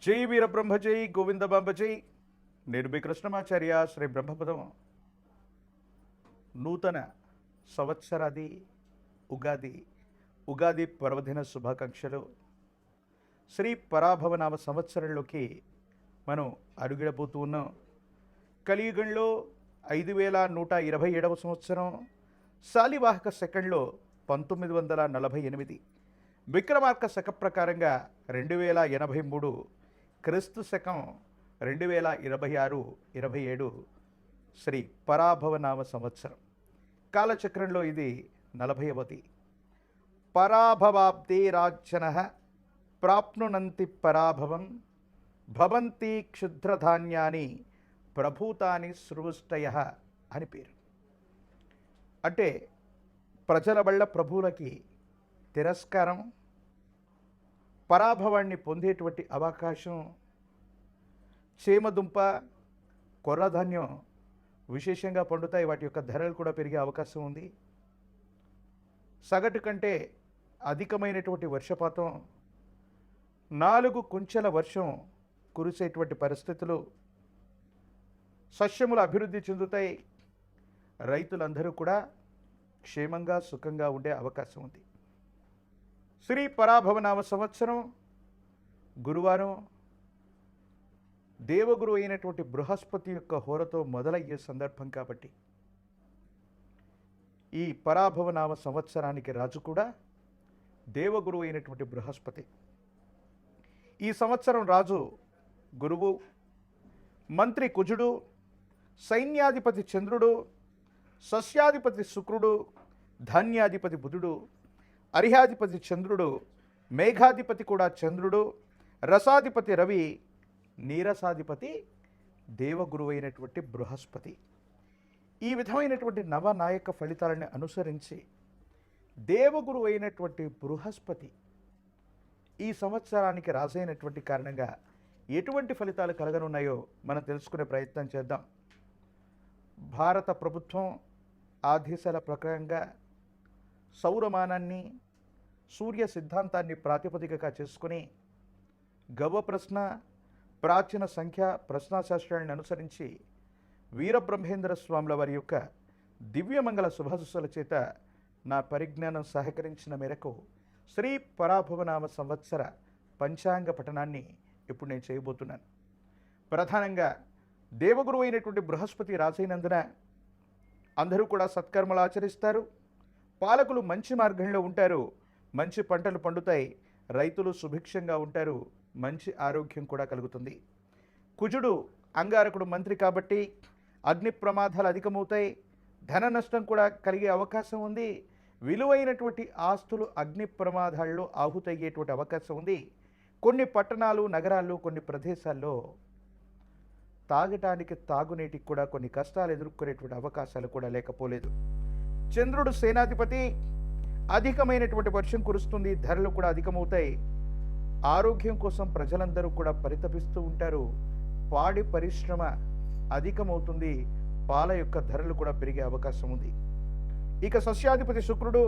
జై వీరబ్రహ్మ జై గోవిందబాంబ జై. నేను మీ కృష్ణమాచార్య. శ్రీ బ్రహ్మపదం నూతన సంవత్సరాది ఉగాది పర్వదిన శుభాకాంక్షలు. శ్రీ పరాభవనామ సంవత్సరంలోకి మనం అడుగిడబోతూ ఉన్నాం. కలియుగంలో 5127వ సంవత్సరం, శాలివాహక సెకండ్లో 1948, విక్రమార్క శక ప్రకారంగా 2083, క్రీస్తు శకం 2026-27 శ్రీ పరాభవనామ సంవత్సరం. కాలచక్రంలో ఇది 40వది. పరాభవాబ్దే రాజ్యన ప్రాప్నునంతి పరాభవం భవంతి క్షుద్రధాన్యాని ప్రభూతాని సృష్టయ అని పేరు. అంటే ప్రజల వల్ల ప్రభువులకి తిరస్కారం, పరాభవాన్ని పొందేటువంటి అవకాశం. చేమదుంప, కొర్రధాన్యం విశేషంగా పండుతాయి. వాటి యొక్క ధరలు కూడా పెరిగే అవకాశం ఉంది. సగటు కంటే అధికమైనటువంటి వర్షపాతం, 4 కుంచెల వర్షం కురిసేటువంటి పరిస్థితులు, సస్యములు అభివృద్ధి చెందుతాయి. రైతులందరూ కూడా క్షేమంగా సుఖంగా ఉండే అవకాశం ఉంది. శ్రీ పరాభవనామ సంవత్సరం గురువారం దేవగురు అయినటువంటి బృహస్పతి యొక్క హోరతో మొదలయ్యే సందర్భం కాబట్టి ఈ పరాభవనామ సంవత్సరానికి రాజు కూడా దేవగురు అయినటువంటి బృహస్పతి. ఈ సంవత్సరం రాజు గురువు, మంత్రి కుజుడు, సైన్యాధిపతి చంద్రుడు, సస్యాధిపతి శుక్రుడు, ధాన్యాధిపతి బుధుడు, అర్హ్యాధిపతి చంద్రుడు, మేఘాధిపతి కూడా చంద్రుడు, రసాధిపతి రవి, నీరసాధిపతి దేవగురువు అయినటువంటి బృహస్పతి. ఈ విధమైనటువంటి నవనాయక ఫలితాలను అనుసరించి దేవగురు అయినటువంటి బృహస్పతి ఈ సంవత్సరానికి రాజైనటువంటి కారణంగా ఎటువంటి ఫలితాలు కలగనున్నాయో మనం తెలుసుకునే ప్రయత్నం చేద్దాం. భారత ప్రభుత్వం ఆదేశాల ప్రకారంగా సౌరమానాన్ని, సూర్య సిద్ధాంతాన్ని ప్రాతిపదికగా చేసుకుని గవ ప్రశ్న, ప్రాచీన సంఖ్య ప్రశ్నాశాస్త్రాలను అనుసరించి వీరబ్రహ్మేంద్ర స్వాముల వారి యొక్క దివ్యమంగళ శుభాశుస్సుల చేత నా పరిజ్ఞానం సహకరించిన మేరకు శ్రీ పరాభవనామ సంవత్సర పంచాంగ పఠనాన్ని ఇప్పుడు నేను చేయబోతున్నాను. ప్రధానంగా దేవగురు అయినటువంటి బృహస్పతి రాజైనందున అందరూ కూడా సత్కర్మలు ఆచరిస్తారు. పాలకులు మంచి మార్గంలో ఉంటారు. మంచి పంటలు పండుతాయి. రైతులు సుభిక్షంగా ఉంటారు. మంచి ఆరోగ్యం కూడా కలుగుతుంది. కుజుడు అంగారకుడు మంత్రి కాబట్టి అగ్ని ప్రమాదాలు అధికమవుతాయి. ధన నష్టం కూడా కలిగే అవకాశం ఉంది. విలువైనటువంటి ఆస్తులు అగ్ని ప్రమాదాల్లో ఆహుతయ్యేటువంటి అవకాశం ఉంది. కొన్ని పట్టణాలు, నగరాల్లో, కొన్ని ప్రదేశాల్లో తాగటానికి, తాగునీటికి కూడా కొన్ని కష్టాలు ఎదుర్కొనేటువంటి అవకాశాలు కూడా లేకపోలేదు. చంద్రుడు సేనాధిపతి. అధికమైనటువంటి వర్షం కురుస్తుంది. ధరలు కూడా అధికమవుతాయి. ఆరోగ్యం కోసం ప్రజలందరూ కూడా పరితపిస్తూ ఉంటారు. పాడి పరిశ్రమ అధికమవుతుంది. పాల యొక్క ధరలు కూడా పెరిగే అవకాశం ఉంది. ఇక సస్యాధిపతి శుక్రుడు.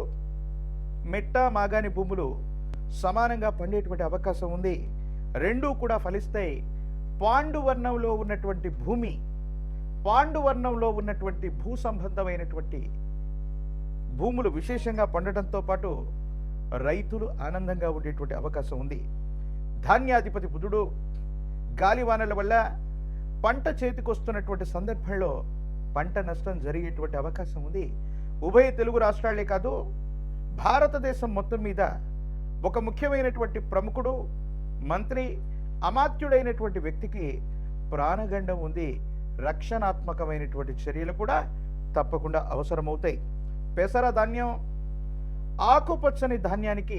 మెట్ట, మాగాని భూములు సమానంగా పండేటువంటి అవకాశం ఉంది. రెండూ కూడా ఫలిస్తాయి. పాండువర్ణంలో ఉన్నటువంటి భూమి, పాండువర్ణంలో ఉన్నటువంటి భూ సంబంధమైనటువంటి భూములు విశేషంగా పండటంతో పాటు రైతులు ఆనందంగా ఉండేటువంటి అవకాశం ఉంది. ధాన్యాధిపతి బుధుడు. గాలివానల వల్ల పంట చేతికొస్తున్నటువంటి సందర్భంలో పంట నష్టం జరిగేటువంటి అవకాశం ఉంది. ఉభయ తెలుగు రాష్ట్రాలే కాదు, భారతదేశం మొత్తం మీద ఒక ముఖ్యమైనటువంటి ప్రముఖుడు, మంత్రి, అమాత్యుడైనటువంటి వ్యక్తికి ప్రాణగండం ఉంది. రక్షణాత్మకమైనటువంటి చర్యలు కూడా తప్పకుండా అవసరమవుతాయి. పెసర ధాన్యం, ఆకుపచ్చని ధాన్యానికి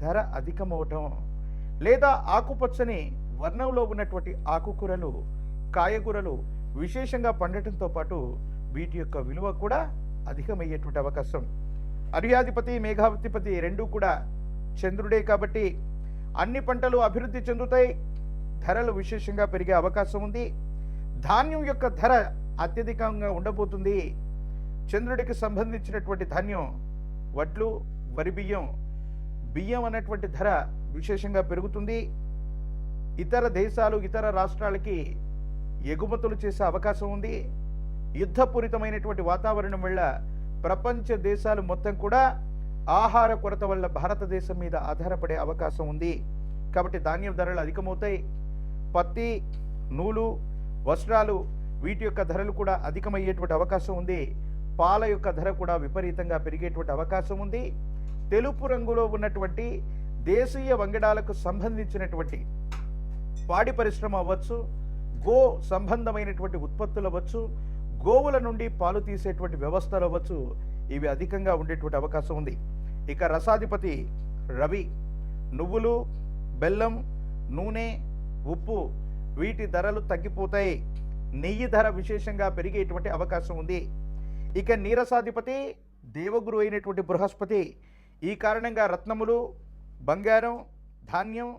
ధర అధికమవటం, లేదా ఆకుపచ్చని వర్ణంలో ఉన్నటువంటి ఆకుకూరలు, కాయగూరలు విశేషంగా పండటంతో పాటు వీటి యొక్క విలువ కూడా అధికమయ్యేటువంటి అవకాశం. అర్హ్యాధిపతి, మేఘాధిపతి రెండూ కూడా చంద్రుడే కాబట్టి అన్ని పంటలు అభివృద్ధి చెందుతాయి. ధరలు విశేషంగా పెరిగే అవకాశం ఉంది. ధాన్యం యొక్క ధర అత్యధికంగా ఉండబోతుంది. చంద్రుడికి సంబంధించినటువంటి ధాన్యం వడ్లు, వరి బియ్యం, బియ్యం అన్నటువంటి ధర విశేషంగా పెరుగుతుంది. ఇతర దేశాలు, ఇతర రాష్ట్రాలకి ఎగుమతులు చేసే అవకాశం ఉంది. యుద్ధపూరితమైనటువంటి వాతావరణం వల్ల ప్రపంచ దేశాలు మొత్తం కూడా ఆహార కొరత వల్ల భారతదేశం మీద ఆధారపడే అవకాశం ఉంది. కాబట్టి ధాన్యం ధరలు అధికమవుతాయి. పత్తి, నూలు, వస్త్రాలు వీటి యొక్క ధరలు కూడా అధికమయ్యేటువంటి అవకాశం ఉంది. పాల యొక్క ధర కూడా విపరీతంగా పెరిగేటువంటి అవకాశం ఉంది. తెలుపు రంగులో ఉన్నటువంటి దేశీయ వంగడాలకు సంబంధించినటువంటి పాడి పరిశ్రమ అవ్వచ్చు, గో సంబంధమైనటువంటి ఉత్పత్తులు అవ్వచ్చు, గోవుల నుండి పాలు తీసేటువంటి వ్యవస్థలు అవ్వచ్చు, ఇవి అధికంగా ఉండేటువంటి అవకాశం ఉంది. ఇక రసాధిపతి రవి నువ్వులు, బెల్లం, నూనె, ఉప్పు వీటి ధరలు తగ్గిపోతాయి. నెయ్యి ధర విశేషంగా పెరిగేటువంటి అవకాశం ఉంది. ఇక నీరసాధిపతి దేవగురు అయినటువంటి బృహస్పతి ఈ కారణంగా రత్నములు, బంగారం, ధాన్యం,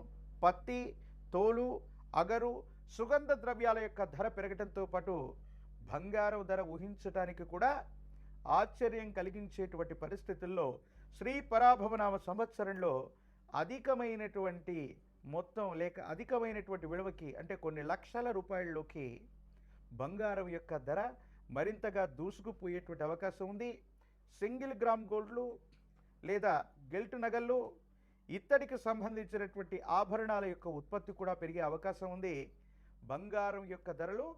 పత్తి, తోలు, అగరు, సుగంధ ద్రవ్యాల యొక్క ధర పెరగడంతో పాటు బంగారం ధర ఊహించడానికి కూడా ఆశ్చర్యం కలిగించేటువంటి పరిస్థితుల్లో శ్రీ పరాభవనామ సంవత్సరంలో అధికమైనటువంటి మొత్తం లేక అధికమైనటువంటి విలువకి అంటే కొన్ని లక్షల రూపాయల్లోకి బంగారం యొక్క ధర మరింతగా దూసుకుపోయేటువంటి అవకాశం ఉంది. సింగిల్ గ్రామ్ గోల్డ్లు లేదా గెల్టు నగళ్ళు, ఇత్తడికి సంబంధించినటువంటి ఆభరణాల యొక్క ఉత్పత్తి కూడా పెరిగే అవకాశం ఉంది. బంగారం యొక్క ధరలు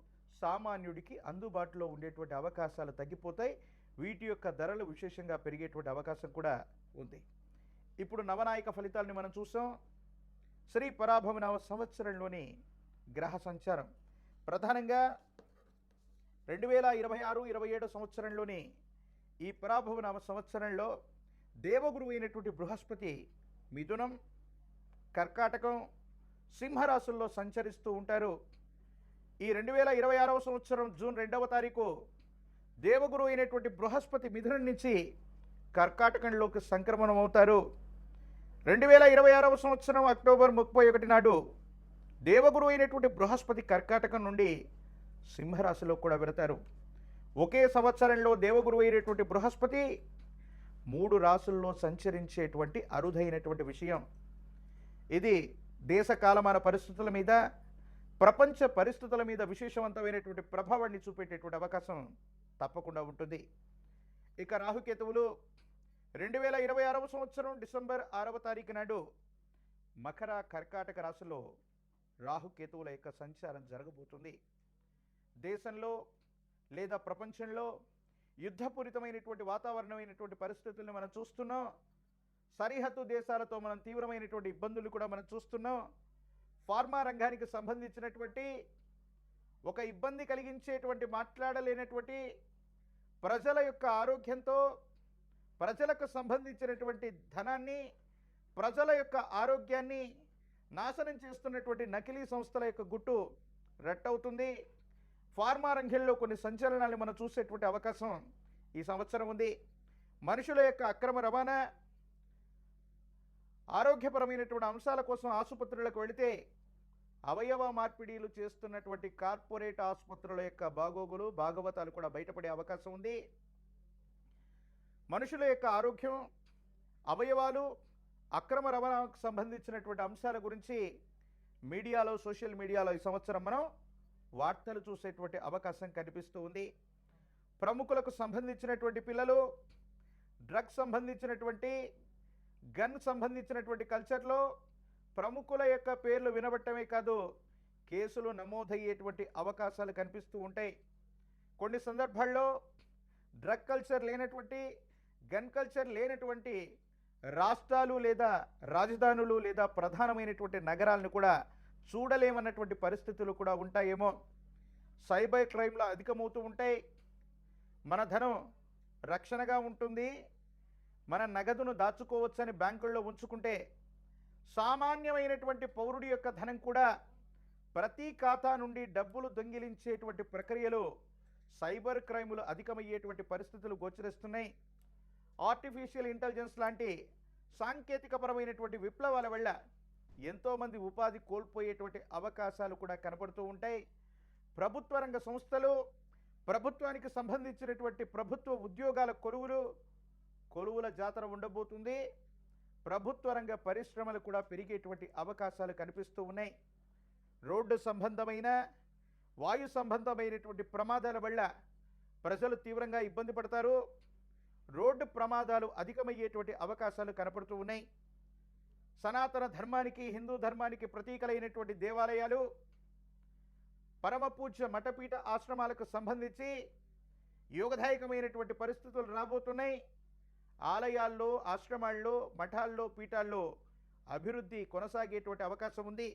సామాన్యుడికి అందుబాటులో ఉండేటువంటి అవకాశాలు తగ్గిపోతాయి. వీటి యొక్క ధరలు విశేషంగా పెరిగేటువంటి అవకాశం కూడా ఉంది. ఇప్పుడు నవనాయక ఫలితాలని మనం చూసాం. శ్రీ పరాభవనామ సంవత్సరంలోని గ్రహ సంచారం ప్రధానంగా 2026-27 సంవత్సరంలోని ఈ పరాభవనామ సంవత్సరంలో దేవగురు అయినటువంటి బృహస్పతి మిథునం, కర్కాటకం, సింహరాశుల్లో సంచరిస్తూ ఉంటారు. ఈ 2026వ సంవత్సరం జూన్ 2వ తారీఖు దేవగురు అయినటువంటి బృహస్పతి మిథునం నుంచి కర్కాటకంలోకి సంక్రమణం అవుతారు. 2026వ సంవత్సరం అక్టోబర్ 31 నాడు దేవగురు అయినటువంటి బృహస్పతి కర్కాటకం నుండి సింహరాశిలో కూడా వెళతారు. ఒకే సంవత్సరంలో దేవగురు అయినటువంటి బృహస్పతి 3 రాశుల్లో సంచరించేటువంటి అరుదైనటువంటి విషయం. ఇది దేశ కాలమాన పరిస్థితుల మీద, ప్రపంచ పరిస్థితుల మీద విశేషవంతమైనటువంటి ప్రభావాన్ని చూపేటటువంటి అవకాశం తప్పకుండా ఉంటుంది. ఇక రాహుకేతువులు 2026వ సంవత్సరం డిసెంబర్ 6వ తారీఖు నాడు మకర, కర్కాటక రాశిలో రాహుకేతువుల యొక్క సంచారం జరగబోతుంది. దేశంలో లేదా ప్రపంచంలో యుద్ధపూరితమైనటువంటి వాతావరణమైనటువంటి పరిస్థితులను మనం చూస్తున్నాం. సరిహద్దు దేశాలతో మనం తీవ్రమైనటువంటి ఇబ్బందులు కూడా మనం చూస్తున్నాం. ఫార్మా రంగానికి సంబంధించినటువంటి ఒక ఇబ్బంది కలిగించేటువంటి మాట్లాడలేనటువంటి ప్రజల యొక్క ఆరోగ్యంతో, ప్రజలకు సంబంధించినటువంటి ధనాన్ని, ప్రజల యొక్క ఆరోగ్యాన్ని నాశనం చేస్తున్నటువంటి నకిలీ సంస్థల యొక్క గుట్టు రట్టవుతుంది. ఫార్మా రంగంలో కొన్ని సంచలనాలు మనం చూసేటువంటి అవకాశం ఈ సంవత్సరం ఉంది. మనుషుల యొక్క అక్రమ రవాణా, ఆరోగ్యపరమైనటువంటి అంశాల కోసం ఆసుపత్రులకు వెళితే అవయవ మార్పిడీలు చేస్తున్నటువంటి కార్పొరేట్ ఆసుపత్రుల యొక్క బాగోగులు, భాగవతాలు కూడా బయటపడే అవకాశం ఉంది. మనుషుల యొక్క ఆరోగ్యం, అవయవాలు, అక్రమ రవాణాకు సంబంధించినటువంటి అంశాల గురించి మీడియాలో, సోషల్ మీడియాలో ఈ సంవత్సరం మనం వార్తలు చూసేటువంటి అవకాశం కనిపిస్తూ ఉంది. ప్రముఖులకు సంబంధించినటువంటి పిల్లలు, డ్రగ్స్ సంబంధించినటువంటి, గన్ సంబంధించినటువంటి కల్చర్లో ప్రముఖుల యొక్క పేర్లు వినబట్టమే కాదు, కేసులు నమోదయ్యేటువంటి అవకాశాలు కనిపిస్తూ ఉంటాయి. కొన్ని సందర్భాల్లో డ్రగ్ కల్చర్ లేనటువంటి, గన్ కల్చర్ లేనటువంటి రాష్ట్రాలు లేదా రాజధానులు లేదా ప్రధానమైనటువంటి నగరాలను కూడా చూడలేమన్నటువంటి పరిస్థితులు కూడా ఉంటాయేమో. సైబర్ క్రైమ్లు అధికమవుతూ ఉంటాయి. మన ధనం రక్షణగా ఉంటుంది, మన నగదును దాచుకోవచ్చని బ్యాంకుల్లో ఉంచుకుంటే సామాన్యమైనటువంటి పౌరుడి యొక్క ధనం కూడా ప్రతి ఖాతా నుండి డబ్బులు దొంగిలించేటువంటి ప్రక్రియలు, సైబర్ క్రైములు అధికమయ్యేటువంటి పరిస్థితులు గోచరిస్తున్నాయి. ఆర్టిఫిషియల్ ఇంటెలిజెన్స్ లాంటి సాంకేతికపరమైనటువంటి విప్లవాల వల్ల ఎంతోమంది ఉపాధి కోల్పోయేటువంటి అవకాశాలు కూడా కనపడుతూ ఉంటాయి. ప్రభుత్వ రంగ సంస్థలు, ప్రభుత్వానికి సంబంధించినటువంటి ప్రభుత్వ ఉద్యోగాల కొలువుల జాతర ఉండబోతుంది. ప్రభుత్వ రంగ పరిశ్రమలు కూడా పెరిగేటువంటి అవకాశాలు కనిపిస్తూ ఉన్నాయి. రోడ్డు సంబంధమైన వాయు సంబంధమైనటువంటి ప్రమాదాల వల్ల ప్రజలు తీవ్రంగా ఇబ్బంది పడతారు. రోడ్డు ప్రమాదాలు అధికమయ్యేటువంటి అవకాశాలు కనపడుతూ ఉన్నాయి. సనాతన ధర్మానికి, హిందూ ధర్మానికి ప్రతీకలైనటువంటి దేవాలయాలు, పరమ పూజ్య మఠపీఠ ఆశ్రమాలకు సంబంధించి యోగదాయకమైనటువంటి పరిస్థితులు రాబోతున్నాయి. ఆలయాల్లో, ఆశ్రమాల్లో, మఠాల్లో, పీఠాల్లో అభివృద్ధి కొనసాగేటువంటి అవకాశం ఉంది.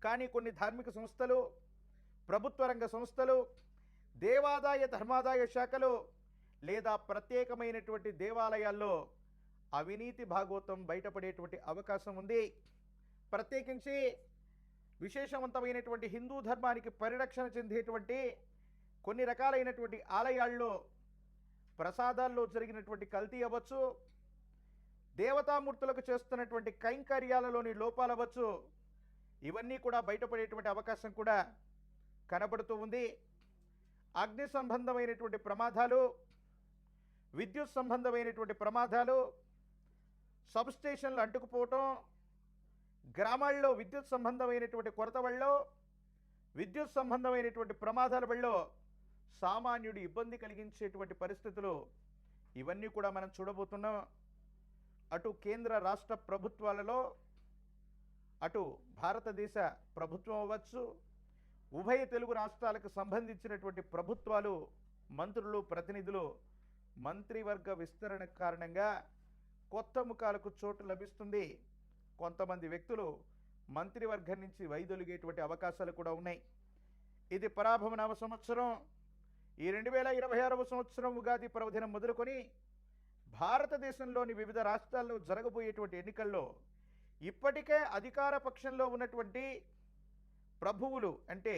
కానీ కొన్ని ధార్మిక సంస్థలు, ప్రభుత్వ రంగ సంస్థలు, దేవాదాయ ధర్మాదాయ శాఖలు లేదా ప్రత్యేకమైనటువంటి దేవాలయాల్లో అవినీతి భాగోతం బయటపడేటువంటి అవకాశం ఉంది. ప్రత్యేకించి విశేషవంతమైనటువంటి హిందూ ధర్మానికి పరిరక్షణ చెందేటువంటి కొన్ని రకాలైనటువంటి ఆలయాల్లో ప్రసాదాల్లో జరిగినటువంటి కల్తీ అవ్వచ్చు, దేవతామూర్తులకు చేస్తున్నటువంటి కైంకర్యాలలోని లోపాలు అవ్వచ్చు, ఇవన్నీ కూడా బయటపడేటువంటి అవకాశం కూడా కనబడుతూ ఉంది. అగ్ని సంబంధమైనటువంటి ప్రమాదాలు, విద్యుత్ సంబంధమైనటువంటి ప్రమాదాలు, సబ్స్టేషన్లు అంటుకుపోవటం, గ్రామాల్లో విద్యుత్ సంబంధమైనటువంటి కొరత వల్ల, విద్యుత్ సంబంధమైనటువంటి ప్రమాదాల వల్ల సామాన్యుడు ఇబ్బంది కలిగించేటువంటి పరిస్థితులు ఇవన్నీ కూడా మనం చూడబోతున్నాం. అటు కేంద్ర రాష్ట్ర ప్రభుత్వాలలో, అటు భారతదేశ ప్రభుత్వం అవ్వచ్చు, ఉభయ తెలుగు రాష్ట్రాలకు సంబంధించినటువంటి ప్రభుత్వాలు, మంత్రులు, ప్రతినిధులు మంత్రివర్గ విస్తరణ కారణంగా కొత్త ముఖాలకు చోటు లభిస్తుంది. కొంతమంది వ్యక్తులు మంత్రివర్గం నుంచి వైదొలిగేటువంటి అవకాశాలు కూడా ఉన్నాయి. ఇది పరాభవ నవ సంవత్సరం. ఈ 2026వ సంవత్సరం ఉగాది పర్వదినం మొదలుకొని భారతదేశంలోని వివిధ రాష్ట్రాల్లో జరగబోయేటువంటి ఎన్నికల్లో ఇప్పటికే అధికార పక్షంలో ఉన్నటువంటి ప్రభువులు, అంటే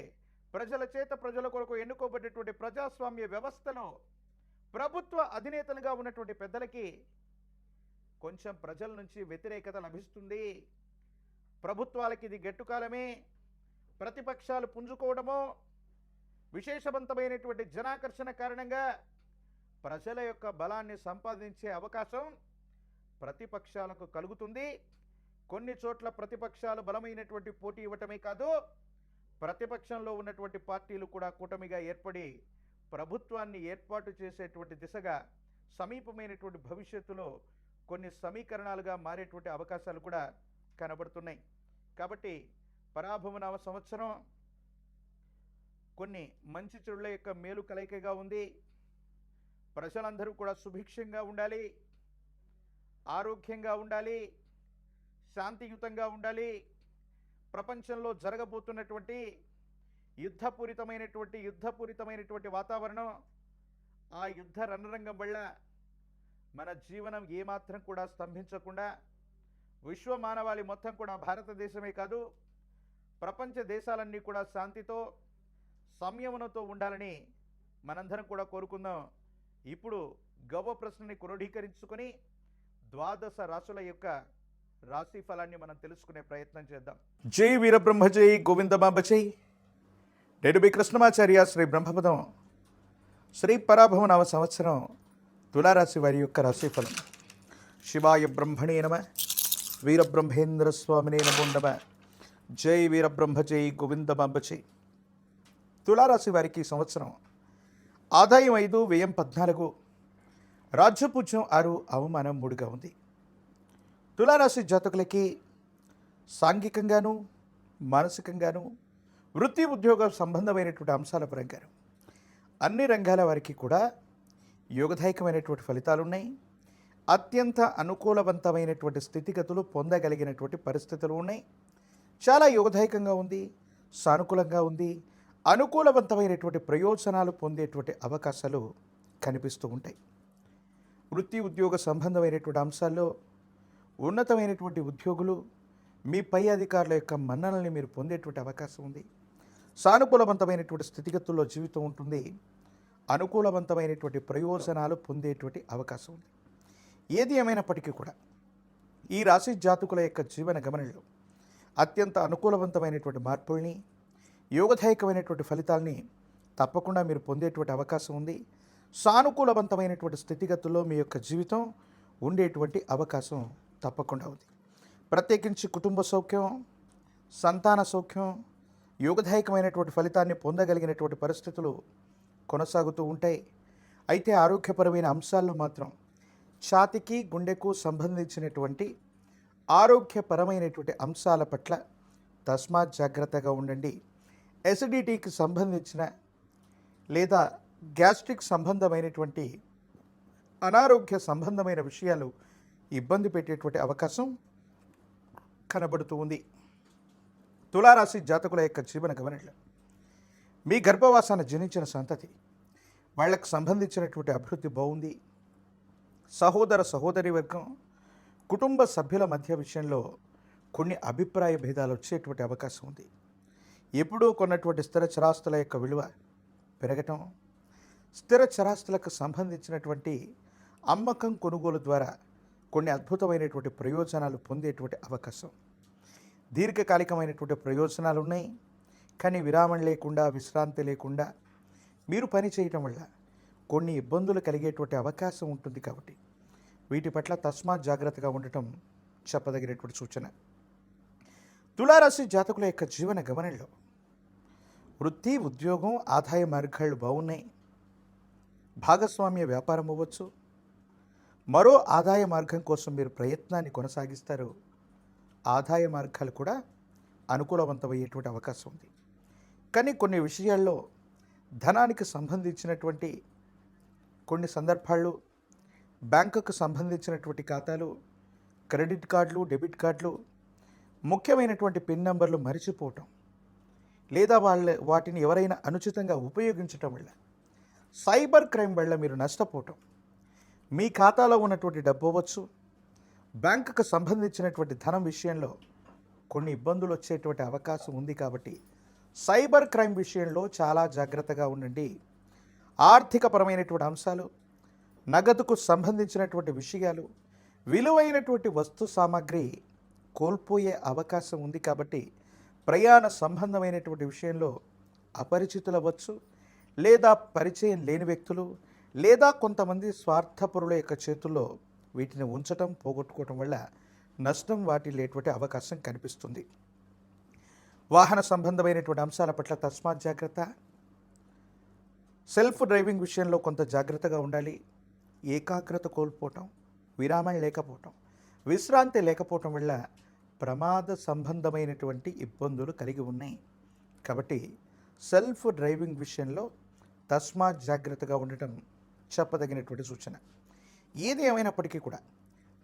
ప్రజల చేత ప్రజల కొరకు ఎన్నుకోబడ్డటువంటి ప్రజాస్వామ్య వ్యవస్థలో ప్రభుత్వ అధినేతలుగా ఉన్నటువంటి పెద్దలకి కొంచెం ప్రజల నుంచి వ్యతిరేకత లభిస్తుంది. ప్రభుత్వాలకి ఇది గట్టుకాలమే. ప్రతిపక్షాలు పుంజుకోవడమో, విశేషవంతమైనటువంటి జనాకర్షణ కారణంగా ప్రజల యొక్క బలాన్ని సంపాదించే అవకాశం ప్రతిపక్షాలకు కలుగుతుంది. కొన్ని చోట్ల ప్రతిపక్షాలు బలమైనటువంటి పోటీ ఇవ్వటమే కాదు, ప్రతిపక్షంలో ఉన్నటువంటి పార్టీలు కూడా కూటమిగా ఏర్పడి ప్రభుత్వాన్ని ఏర్పాటు చేసేటువంటి దిశగా సమీపమైనటువంటి భవిష్యత్తులో కొన్ని సమీకరణాలుగా మారేటువంటి అవకాశాలు కూడా కనబడుతున్నాయి. కాబట్టి పరాభవ నవ సంవత్సరం కొన్ని మంచి చెడుల యొక్క మేలు కలయికగా ఉంది. ప్రజలందరూ కూడా సుభిక్షంగా ఉండాలి, ఆరోగ్యంగా ఉండాలి, శాంతియుతంగా ఉండాలి. ప్రపంచంలో జరగబోతున్నటువంటి యుద్ధపూరితమైనటువంటి వాతావరణం, ఆ యుద్ధ రణరంగం వల్ల మన జీవనం ఏమాత్రం కూడా స్తంభించకుండా విశ్వ మానవాళి మొత్తం కూడా, భారతదేశమే కాదు ప్రపంచ దేశాలన్నీ కూడా శాంతితో, సంయమనంతో ఉండాలని మనందరం కూడా కోరుకుందాం. ఇప్పుడు గవ్వ ప్రశ్నని క్రోడీకరించుకొని ద్వాదశ రాశుల యొక్క రాశి ఫలాన్ని మనం తెలుసుకునే ప్రయత్నం చేద్దాం. జై వీరబ్రహ్మ జై గోవిందమాంబ జై. నేడు మీ కృష్ణమాచార్య శ్రీ బ్రహ్మపదం శ్రీ పరాభవ నవ సంవత్సరం తులారాశి వారి యొక్క రాశిఫలం. శివాయ బ్రహ్మణే నమ, వీరబ్రహ్మేంద్ర స్వామినే నమో నమ. జై వీరబ్రహ్మ జై గోవిందమాంబ జై. తులారాశి వారికి సంవత్సరం ఆదాయం 5, వ్యయం 14, రాజ్యపూజ్యం 6, అవమానం 3గా ఉంది. తులారాశి జాతకులకి సాంఘికంగాను, మానసికంగాను, వృత్తి ఉద్యోగ సంబంధమైనటువంటి అంశాల పరంగాను అన్ని రంగాల వారికి కూడా యోగదాయకమైనటువంటి ఫలితాలు ఉన్నాయి. అత్యంత అనుకూలవంతమైనటువంటి స్థితిగతులు పొందగలిగినటువంటి పరిస్థితులు ఉన్నాయి. చాలా యోగదాయకంగా ఉంది, సానుకూలంగా ఉంది. అనుకూలవంతమైనటువంటి ప్రయోజనాలు పొందేటువంటి అవకాశాలు కనిపిస్తూ ఉంటాయి. వృత్తి ఉద్యోగ సంబంధమైనటువంటి అంశాల్లో ఉన్నతమైనటువంటి ఉద్యోగులు, మీ పై అధికారుల యొక్క మన్ననల్ని మీరు పొందేటువంటి అవకాశం ఉంది. సానుకూలవంతమైనటువంటి స్థితిగతుల్లో జీవితం ఉంటుంది. అనుకూలవంతమైనటువంటి ప్రయోజనాలు పొందేటువంటి అవకాశం ఉంది. ఏది ఏమైనప్పటికీ కూడా ఈ రాశి జాతకుల యొక్క జీవన గమనంలో అత్యంత అనుకూలవంతమైనటువంటి మార్పుల్ని, యోగదాయకమైనటువంటి ఫలితాల్ని తప్పకుండా మీరు పొందేటువంటి అవకాశం ఉంది. సానుకూలవంతమైనటువంటి స్థితిగతుల్లో మీ యొక్క జీవితం ఉండేటువంటి అవకాశం తప్పకుండా ఉంది. ప్రత్యేకించి కుటుంబ సౌఖ్యం, సంతాన సౌఖ్యం, యోగదాయకమైనటువంటి ఫలితాన్ని పొందగలిగినటువంటి పరిస్థితులు కొనసాగుతూ ఉంటాయి. అయితే ఆరోగ్యపరమైన అంశాల్లో మాత్రం ఛాతీకి గుండెకు సంబంధించినటువంటి ఆరోగ్యపరమైనటువంటి అంశాల పట్ల తస్మాత్ జాగ్రత్తగా ఉండండి. ఎసిడిటీకి సంబంధించిన లేదా గ్యాస్ట్రిక్ సంబంధమైనటువంటి అనారోగ్య సంబంధమైన విషయాలు ఇబ్బంది పెట్టేటువంటి అవకాశం కనబడుతూ ఉంది. తులారాశి జాతకుల యొక్క జీవన గమనికలు. మీ గర్భవాసాన జనించిన సంతతి వాళ్ళకు సంబంధించినటువంటి అభివృద్ధి బాగుంది. సహోదర సహోదరి వర్గం కుటుంబ సభ్యుల మధ్య విషయంలో కొన్ని అభిప్రాయ భేదాలు వచ్చేటువంటి అవకాశం ఉంది. ఎప్పుడూ కొన్నటువంటి స్థిర చరాస్తుల యొక్క విలువ పెరగటం, స్థిర చరాస్తులకు సంబంధించినటువంటి అమ్మకం కొనుగోలు ద్వారా కొన్ని అద్భుతమైనటువంటి ప్రయోజనాలు పొందేటువంటి అవకాశం, దీర్ఘకాలికమైనటువంటి ప్రయోజనాలు ఉన్నాయి. కానీ విరామం లేకుండా, విశ్రాంతి లేకుండా మీరు పని చేయటం వల్ల కొన్ని ఇబ్బందులు కలిగేటువంటి అవకాశం ఉంటుంది. కాబట్టి వీటి పట్ల తస్మాత్ జాగ్రత్తగా ఉండటం చెప్పదగినటువంటి సూచన. తులారాశి జాతకుల యొక్క జీవన గమనంలో వృత్తి, ఉద్యోగం, ఆదాయ మార్గాలు బాగున్నాయి. భాగస్వామ్య వ్యాపారం అవ్వచ్చు. మరో ఆదాయ మార్గం కోసం మీరు ప్రయత్నాన్ని కొనసాగిస్తారు. ఆదాయ మార్గాలు కూడా అనుకూలవంతమయ్యేటువంటి అవకాశం ఉంది. కానీ కొన్ని విషయాల్లో ధనానికి సంబంధించినటువంటి కొన్ని సందర్భాల్లో బ్యాంకుకు సంబంధించినటువంటి ఖాతాలు, క్రెడిట్ కార్డులు, డెబిట్ కార్డులు, ముఖ్యమైనటువంటి పిన్ నంబర్లు మరిచిపోవటం, లేదా వాటిని ఎవరైనా అనుచితంగా ఉపయోగించటం వల్ల, సైబర్ క్రైమ్ వల్ల మీరు నష్టపోవటం, మీ ఖాతాలో ఉన్నటువంటి డబ్బు అవ్వచ్చు, బ్యాంకుకు సంబంధించినటువంటి ధనం విషయంలో కొన్ని ఇబ్బందులు వచ్చేటువంటి అవకాశం ఉంది. కాబట్టి సైబర్ క్రైమ్ విషయంలో చాలా జాగ్రత్తగా ఉండండి. ఆర్థికపరమైనటువంటి అంశాలు, నగదుకు సంబంధించినటువంటి విషయాలు, విలువైనటువంటి వస్తు సామాగ్రి కోల్పోయే అవకాశం ఉంది. కాబట్టి ప్రయాణ సంబంధమైనటువంటి విషయంలో అపరిచితులు అవ్వచ్చు, లేదా పరిచయం లేని వ్యక్తులు, లేదా కొంతమంది స్వార్థపరుల యొక్క చేతుల్లో వీటిని ఉంచటం, పోగొట్టుకోవటం వల్ల నష్టం వాటిల్లేటువంటి అవకాశం కనిపిస్తుంది. వాహన సంబంధమైనటువంటి అంశాల పట్ల తస్మాత్ జాగ్రత్త. సెల్ఫ్ డ్రైవింగ్ విషయంలో కొంత జాగ్రత్తగా ఉండాలి. ఏకాగ్రత కోల్పోవటం, విరామం లేకపోవటం, విశ్రాంతి లేకపోవటం వల్ల ప్రమాద సంబంధమైనటువంటి ఇబ్బందులు కలిగి ఉన్నాయి. కాబట్టి సెల్ఫ్ డ్రైవింగ్ విషయంలో తస్మాత్ జాగ్రత్తగా ఉండటం చెప్పదగినటువంటి సూచన. ఏది ఏమైనప్పటికీ కూడా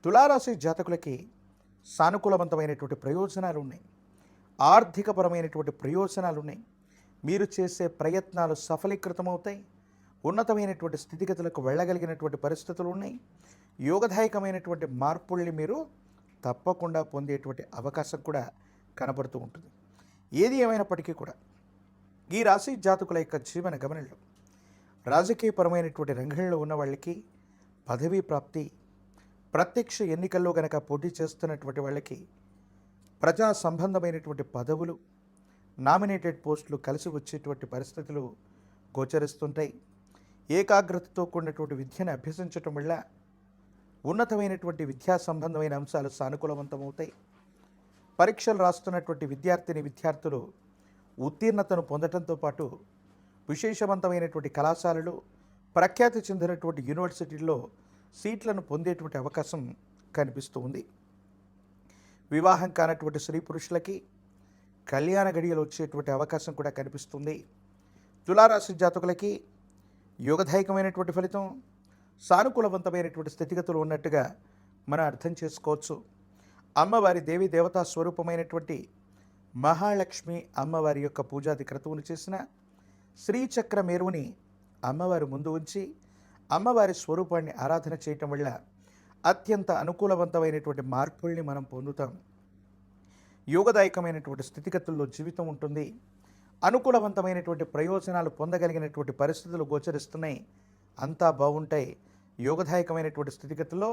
తులారాశి జాతకులకి సానుకూలవంతమైనటువంటి ప్రయోజనాలు ఉన్నాయి. ఆర్థికపరమైనటువంటి ప్రయోజనాలు ఉన్నాయి. మీరు చేసే ప్రయత్నాలు సఫలీకృతమవుతాయి. ఉన్నతమైనటువంటి స్థితిగతులకు వెళ్ళగలిగినటువంటి పరిస్థితులు ఉన్నాయి. యోగదాయకమైనటువంటి మార్పుల్ని మీరు తప్పకుండా పొందేటువంటి అవకాశం కూడా కనబడుతూ ఉంటుంది. ఏది ఏమైనప్పటికీ కూడా ఈ రాశి జాతకుల యొక్క జీవన గమనంలో రాజకీయపరమైనటువంటి రంగంలో ఉన్న వాళ్ళకి పదవీ ప్రాప్తి, ప్రత్యక్ష ఎన్నికల్లో కనుక పోటీ చేస్తున్నటువంటి వాళ్ళకి ప్రజా సంబంధమైనటువంటి పదవులు, నామినేటెడ్ పోస్టులు కలిసి వచ్చేటువంటి పరిస్థితులు గోచరిస్తుంటాయి. ఏకాగ్రతతో కూడినటువంటి విద్యను అభ్యసించటం వల్ల ఉన్నతమైనటువంటి విద్యా సంబంధమైన అంశాలు సానుకూలవంతమవుతాయి. పరీక్షలు రాస్తున్నటువంటి విద్యార్థులు ఉత్తీర్ణతను పొందడంతో పాటు విశేషవంతమైనటువంటి కళాశాలలు, ప్రఖ్యాతి చెందినటువంటి యూనివర్సిటీల్లో సీట్లను పొందేటువంటి అవకాశం కనిపిస్తూ ఉంది. వివాహం కానటువంటి స్త్రీ పురుషులకి కళ్యాణ గడియలు వచ్చేటువంటి అవకాశం కూడా కనిపిస్తుంది. తులారాశి జాతకులకి యోగదాయకమైనటువంటి ఫలితం, సానుకూలవంతమైనటువంటి స్థితిగతులు ఉన్నట్టుగా మనం అర్థం చేసుకోవచ్చు. అమ్మవారి దేవీ దేవతా స్వరూపమైనటువంటి మహాలక్ష్మి అమ్మవారి యొక్క పూజాది క్రతువును చేసిన శ్రీచక్ర మేరువుని అమ్మవారి ముందు ఉంచి అమ్మవారి స్వరూపాన్ని ఆరాధన చేయటం వల్ల అత్యంత అనుకూలవంతమైనటువంటి మార్పుల్ని మనం పొందుతాం. యోగదాయకమైనటువంటి స్థితిగతుల్లో జీవితం ఉంటుంది. అనుకూలవంతమైనటువంటి ప్రయోజనాలు పొందగలిగినటువంటి పరిస్థితులు గోచరిస్తున్నాయి. అంతా బాగుంటాయి. యోగదాయకమైనటువంటి స్థితిగతుల్లో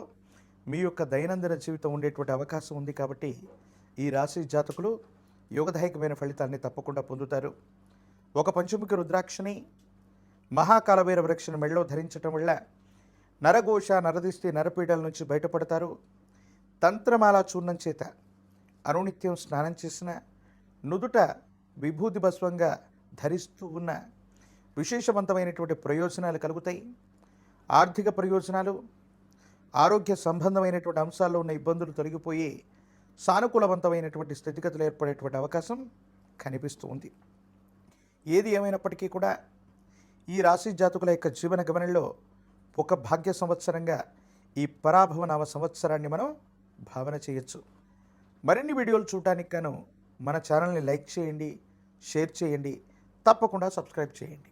మీ యొక్క దైనందిన జీవితం ఉండేటువంటి అవకాశం ఉంది. కాబట్టి ఈ రాశి జాతకులు యోగదాయకమైన ఫలితాన్ని తప్పకుండా పొందుతారు. ఒక పంచముఖి రుద్రాక్షని, మహాకాలభైరవ వృక్షను మెళ్ళలో ధరించటం వల్ల నరఘోష, నరదిష్టి, నరపీడల నుంచి బయటపడతారు. తంత్రమాల చూర్ణం చేత అనునిత్యం స్నానం చేసిన, నుదుట విభూతి భస్వంగా ధరిస్తూ ఉన్న విశేషవంతమైనటువంటి ప్రయోజనాలు కలుగుతాయి. ఆర్థిక ప్రయోజనాలు, ఆరోగ్య సంబంధమైనటువంటి అంశాల్లో ఉన్న ఇబ్బందులు తొలగిపోయి సానుకూలవంతమైనటువంటి స్థితిగతులు ఏర్పడేటువంటి అవకాశం కనిపిస్తూ ఉంది. ఏది ఏమైనప్పటికీ కూడా ఈ రాశి జాతకుల యొక్క జీవన గమనంలో ఒక భాగ్య సంవత్సరంగా ఈ పరాభవ నామ సంవత్సరాన్ని మనం భావన చేయొచ్చు. మరిన్ని వీడియోలు చూడటానికి గాను మన ఛానల్ని లైక్ చేయండి, షేర్ చేయండి, తప్పకుండా సబ్స్క్రైబ్ చేయండి.